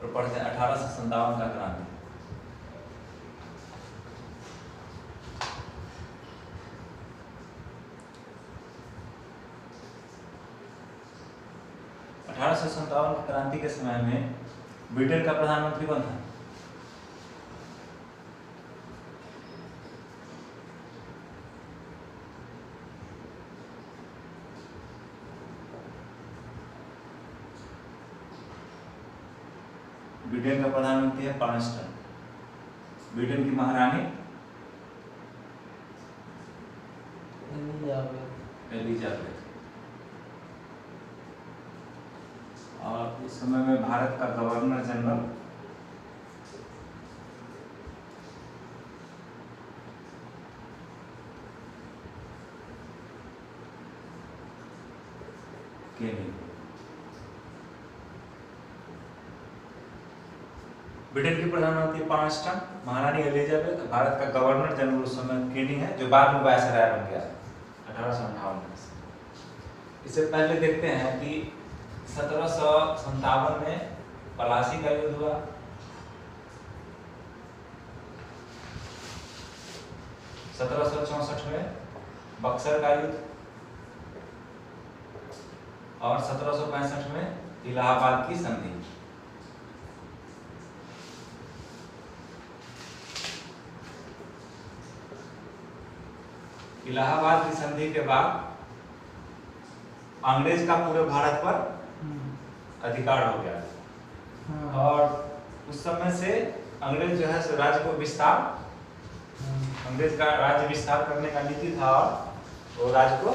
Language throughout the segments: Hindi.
और पढ़ते हैं 1857 का क्रांति। क्रांति के समय में ब्रिटेन का प्रधानमंत्री कौन था? ब्रिटेन का प्रधानमंत्री है पार्स्टन। ब्रिटेन की महारानी एलिजाबेथ। और उस समय में भारत का गवर्नर जनरल केनिंग। ब्रिटेन की प्रधानमंत्री पार्स्टन, महारानी एलिजाबेथ, भारत का गवर्नर जनरल उस समय केनिंग है, जो बाद में वायसराय बन गया 1858 में। इससे पहले देखते हैं कि 1757 में पलासी का युद्ध हुआ। 1764 में बक्सर का युद्ध और 1765 में इलाहाबाद की संधि। इलाहाबाद की संधि के बाद अंग्रेज का पूरे भारत पर अधिकार हो गया। और उस समय से अंग्रेज जो है राज्य को विस्तार, अंग्रेज का राज्य विस्तार करने का नीति था और वो राज्य को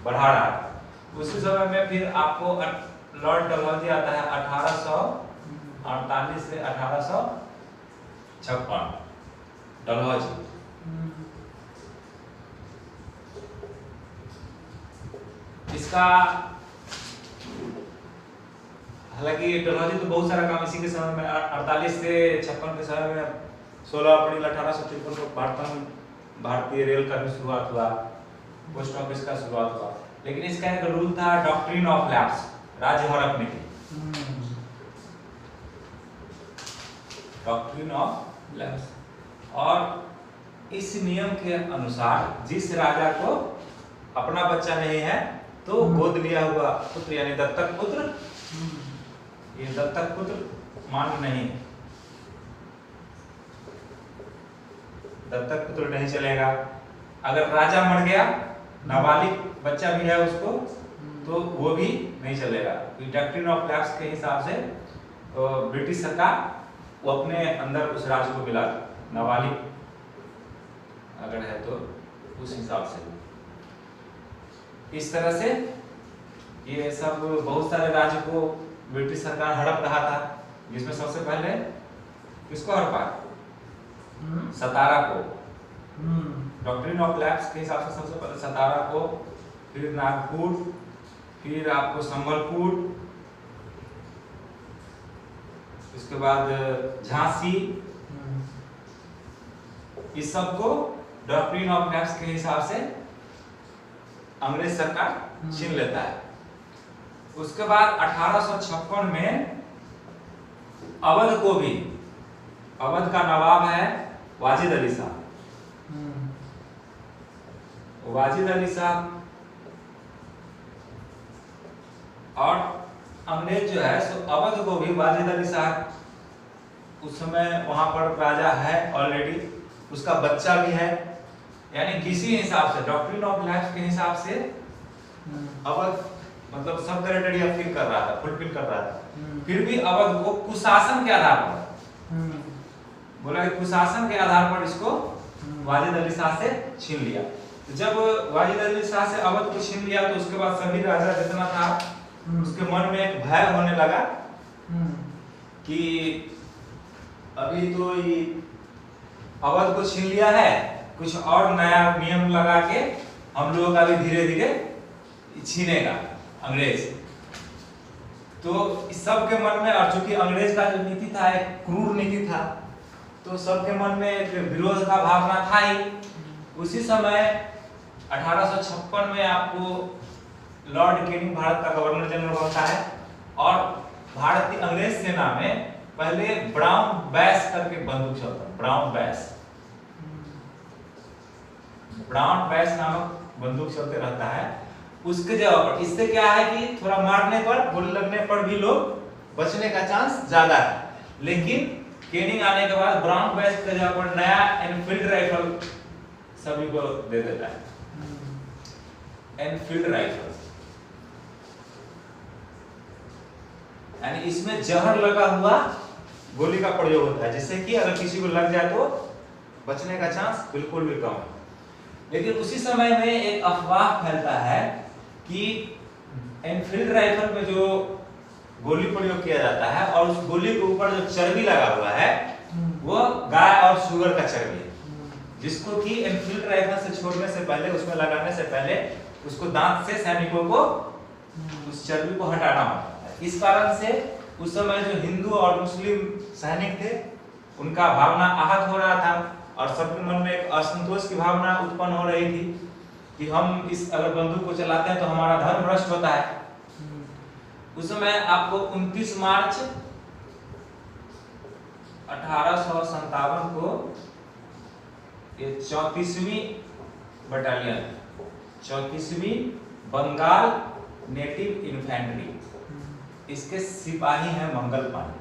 बढ़ा रहा था। उसी समय में फिर आपको लॉर्ड डलहौजी आता है 1848 से 1856। डलहौजी इसका, हालांकि डलहौजी तो बहुत सारा काम इसी के समय में 48 से 56 के समय में 16 अप्रैल 1853 को भारतीय रेल का भी शुरुआत हुआ, पोस्ट ऑफिस का शुरुआत हुआ। लेकिन इसका एक रूल था डॉक्ट्रिन ऑफ लैप्स, राज्य हड़पने की, डॉक्ट्रिन ऑफ लैप्स। और इस नियम के अनुसार जिस राजा को अपना बच्चा नहीं है तो गोद लिया हुआ पुत्र यानी दत्तक पुत्र, ये दत्तक पुत्र मान्य नहीं, दत्तक पुत्र नहीं चलेगा। अगर राजा मर गया, नाबालिग बच्चा भी है उसको, तो वो भी नहीं चलेगा। डॉक्ट्रिन ऑफ लैप्स के हिसाब से ब्रिटिश सरकार वो अपने अंदर उस राज्य को मिला, नाबालिग अगर है तो उस हिसाब से। इस तरह से ये सब बहुत सारे राज्य को ब्रिटिश सरकार हड़प रहा था, जिसमें सबसे पहले किसको हड़पा? सतारा को। डॉक्ट्रिन ऑफ लैप्स के हिसाब से सबसे पहले सतारा को, फिर नागपुर, फिर आपको संबलपुर, इसके बाद झांसी, इस सब को डॉक्ट्रिन ऑफ लैप्स के हिसाब से अंग्रेज सरकार छीन लेता है। उसके बाद 1856 में अवध को भी, अवध का नवाब है वाजिद अली शाह। वाजिद अली शाह और अंग्रेज जो है सो अवध को भी, वाजिद अली शाह उस समय वहां पर राजा है ऑलरेडी, उसका बच्चा भी है, यानी किसी हिसाब से डॉक्ट्रिन ऑफ लैप्स के हिसाब से अवध मतलब सब टेरिटरी फील कर रहा था, फुलफिल कर रहा था। फिर भी अवध को कुशासन के आधार पर बोला कि कुशासन के आधार पर इसको वाजिद अली शाह से छीन लिया। तो जब वाजिद अली शाह से अवध को छीन लिया तो उसके बाद सभी राजा जितना था उसके मन में एक भय होने लगा कि अभी तो ये अवध को छीन लिया है, कुछ और नया नियम लगा के हम लोगों का भी धीरे धीरे छीनेगा अंग्रेज। तो इस सब के मन में, और चूंकि अंग्रेज का जो नीति था एक क्रूर नीति था, तो सबके मन में एक विरोध का भावना था ही। उसी समय 1856 में आपको लॉर्ड केनिंग भारत का गवर्नर जनरल बनता है और भारतीय अंग्रेज सेना में पहले ब्राउन बैस करके बंदूक चलता, ब्राउन बैस, ब्राउन बैस नामक बंदूक चलते रहता है। उसके जगह पर इससे क्या है कि थोड़ा मारने पर, गोली लगने पर भी लोग बचने का चांस ज्यादा है। लेकिन केनिंग आने के बाद ब्राउन बैस के जगह पर नया एनफील्ड राइफल सभी को दे देता है, एनफील्ड राइफल। यानी इसमें जहर लगा हुआ गोली का प्रयोग होता है, जिससे कि अगर किसी को लग जाए तो बचने का चांस बिल्कुल भी कम है। लेकिन उसी समय में एक अफवाह फैलता है कि एनफील्ड राइफल में जो गोली प्रयोग किया जाता है और उस गोली के ऊपर जो चर्बी लगा हुआ है वो गाय और सुअर का चर्बी है, जिसको कि एनफील्ड राइफल से छोड़ने से पहले, उसमें लगाने से पहले उसको दांत से सैनिकों को उस चर्बी को हटाना होता है। इस कारण से उस समय जो हिंदू और मुस्लिम सैनिक थे उनका भावना आहत हो रहा था और सबके मन में एक असंतोष की भावना उत्पन्न हो रही थी कि हम इस अगर बंदूक को चलाते हैं तो हमारा धर्म भ्रष्ट होता है। उस समय आपको 29 मार्च 1857 को ये 34वीं बटालियन, 34वीं बंगाल नेटिव इन्फेंट्री, इसके सिपाही हैं मंगल पांडे।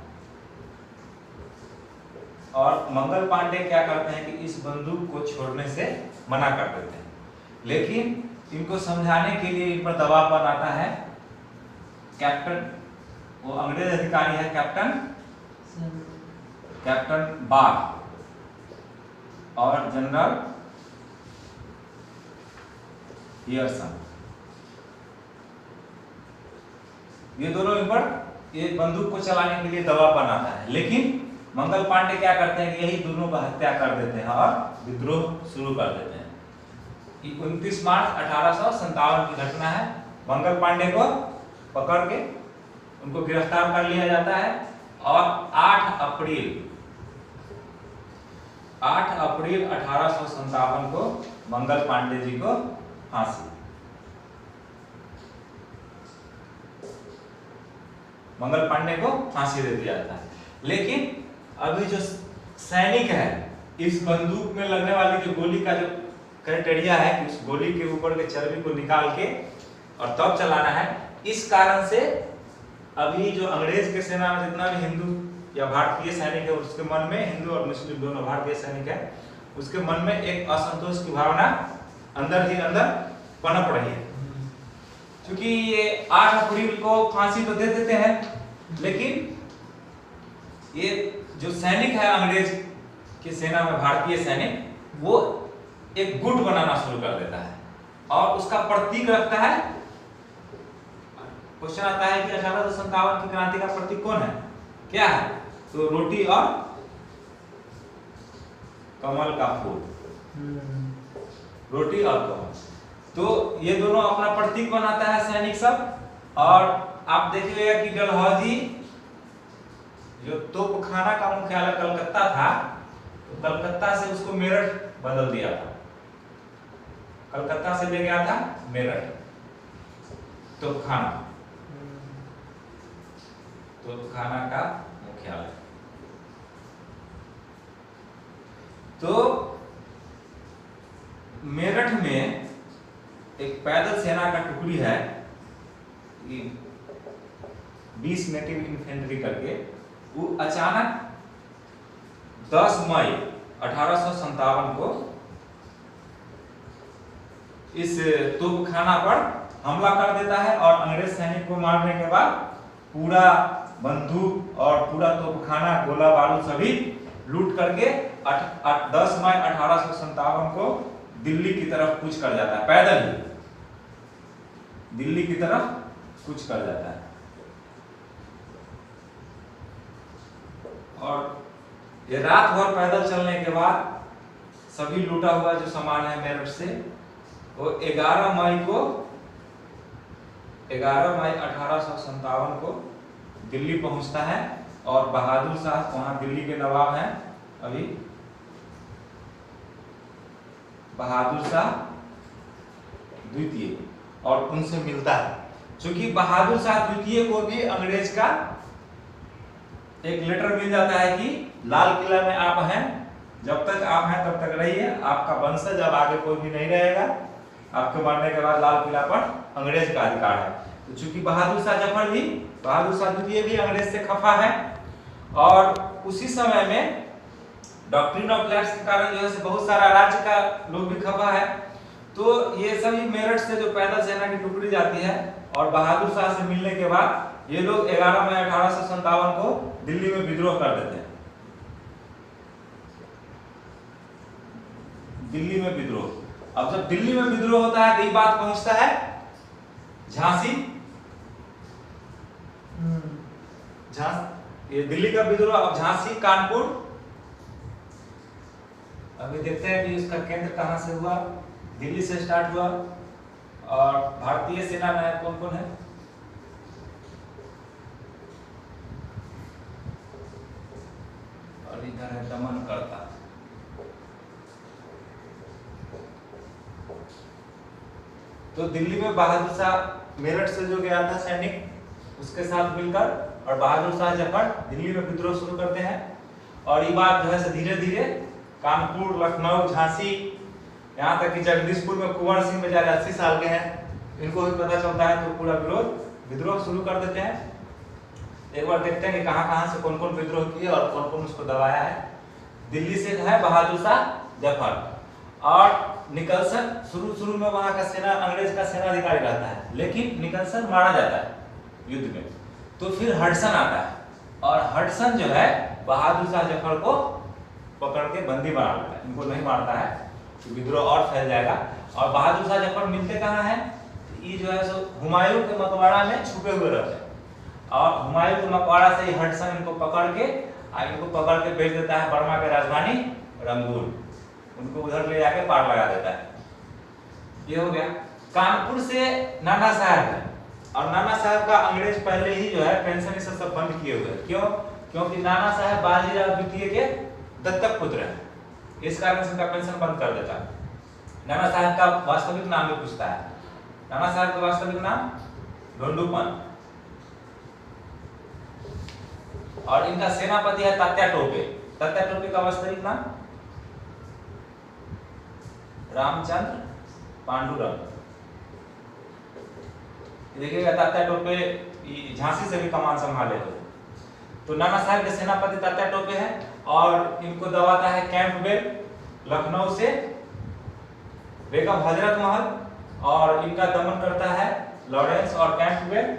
और मंगल पांडे क्या करते हैं कि इस बंदूक को छोड़ने से मना कर देते हैं, लेकिन इनको समझाने के लिए इन पर दबाव बनाता है कैप्टन, वो अंग्रेज अधिकारी है कैप्टन बाग और जनरल हियरसन। ये दोनों इन पर ये बंदूक को चलाने के लिए दबाव बनाता है, लेकिन मंगल पांडे क्या करते हैं कि यही दोनों का हत्या कर देते हैं और विद्रोह शुरू कर देते हैं। 29 मार्च 1857 की घटना है। मंगल पांडे को पकड़ के उनको गिरफ्तार कर लिया जाता है और 8 अप्रैल 1857 को मंगल पांडे जी को फांसी, मंगल पांडे को फांसी दे दिया जाता है। लेकिन अभी जो सैनिक है, इस बंदूक में लगने वाली जो गोली का जो क्राइटेरिया है कि उस गोली के ऊपर के चर्बी को निकाल के और तब चलाना है, इस कारण से अभी जो अंग्रेज के सेना में जितना भी हिंदू या भारतीय सैनिक है उसके मन में, हिंदू और मुस्लिम दोनों भारतीय सैनिक है, उसके मन में एक असंतोष की भावना अंदर ही अंदर पनप रही है। क्योंकि ये 8 अप्रैल को फांसी तो दे देते हैं, लेकिन ये जो सैनिक है अंग्रेज की सेना में, भारतीय सैनिक, वो एक गुट बनाना शुरू कर देता है और उसका प्रतीक रखता है। क्वेश्चन आता है कि 1857 की क्रांति का प्रतीक कौन है, क्या है? तो रोटी और कमल का फूल, रोटी और कमल। तो ये दोनों अपना प्रतीक बनाता है सैनिक सब। और आप देखिएगा कि डलहौजी जो तोपखाना का मुख्यालय कलकत्ता था, तो कलकत्ता से उसको मेरठ बदल दिया था, कलकत्ता से ले गया था मेरठ तोपखाना, तोपखाना का मुख्यालय। तो मेरठ में एक पैदल सेना का टुकड़ी है, 20 नेटिव इन्फेंट्री करके, वो अचानक 10 मई 1857 को इस तोपखाना पर हमला कर देता है और अंग्रेज सैनिक को मारने के बाद पूरा बंदूक और पूरा तोपखाना, गोला बारूद सभी लूट करके 10 मई 1857 को दिल्ली की तरफ कूच कर जाता है, पैदल ही दिल्ली की तरफ कूच कर जाता है। और ये रात भर पैदल चलने के बाद सभी लूटा हुआ जो सामान है मेरठ से, वो 11 मई 1857 को दिल्ली पहुंचता है। और बहादुर शाह वहां दिल्ली के नवाब हैं अभी, बहादुर शाह द्वितीय, और उनसे मिलता है। क्योंकि बहादुर शाह द्वितीय को भी अंग्रेज का एक लेटर मिल जाता है कि लाल किला में आप हैं, जब तक आप हैं तब तक रहिए, आपका वंशज अब आगे कोई भी नहीं रहेगा, आपके मरने के बाद लाल किला पर अंग्रेज का अधिकार है। तो चूंकि बहादुर शाह जफर भी, बहादुर शाह द्वितीय भी अंग्रेज से खफा है, और उसी समय में डॉक्ट्रिन ऑफ लैंड्स के कारण जो है बहुत सारा राज्य का लोग भी खफा है। तो ये सभी मेरठ से जो पैदल सेना की टुकड़ी जाती है और बहादुर शाह से मिलने के बाद ये लोग 11 मई 1857 को दिल्ली में विद्रोह कर देते हैं। दिल्ली में विद्रोह, अब जब दिल्ली में विद्रोह होता है तो ये बात पहुंचता है झांसी, ये दिल्ली का विद्रोह। अब झांसी, कानपुर, अभी देखते हैं कि इसका केंद्र कहां से हुआ। दिल्ली से स्टार्ट हुआ, और भारतीय सेना में कौन कौन है? और इधर है दमनकर्ता। तो दिल्ली में बहादुर शाह मेरठ से जो गया था सैनिक, उसके साथ मिलकर, और बहादुर शाह जफर दिल्ली में विद्रोह शुरू करते हैं। और ये बात जो है धीरे धीरे कानपुर, लखनऊ, झांसी, यहाँ तक कि जगदीशपुर में कुंवर सिंह बेचारे 80 साल के हैं, इनको भी पता चलता है, तो पूरा विद्रोह शुरू कर देते हैं। एक बार देखते हैं कि कहां से कौन कौन विद्रोह किए और कौन कौन उसको दबाया है। दिल्ली से है बहादुर शाह जफर, और निकलसन शुरू में वहां का सेना, अंग्रेज का सेनाधिकारी रहता है, लेकिन निकलसन मारा जाता है युद्ध में। तो फिर हडसन आता है, और हडसन जो है बहादुर शाह जफर को पकड़ के बंदी बना लेता है, इनको नहीं मारता है तो विद्रोह और फैल जाएगा। और बहादुर शाह जफर मिलते कहाँ हैं? ये जो है सो हुमायूं के मकबरा में छुपे हुए रहते हैं, और हुमायूं के मकबरा से ही हडसन इनको पकड़ के भेज देता है बर्मा के राजधानी रंगून, उनको उधर ले जाके पार लगा देता है। ये हो गया। कानपुर से नाना साहब है, और नाना साहब का अंग्रेज पहले ही जो है पेंशन सब बंद किए हुए। क्यों? क्योंकि नाना साहब बाजीराव द्वितीय के दत्तक पुत्र हैं, इस कारण से उनका पेंशन बंद कर देता है। नाना साहब का वास्तविक नाम भी पूछता है। नाना साहब का वास्तविक नाम ढोंडूपन, और इनका सेनापति है तात्या टोपे। तात्या टोपे का वास्तविक नाम रामचंद्र पांडुरंग। देखिएगा तात्या टोपे झांसी से भी कमान संभाले हुए। तो नाना साहब के सेनापति तात्या टोपे हैं, और इनको दबाता है कैंपबेल लखनऊ से, बेगम हजरत महल, और इनका दमन करता है लॉरेंस और कैंपबेल।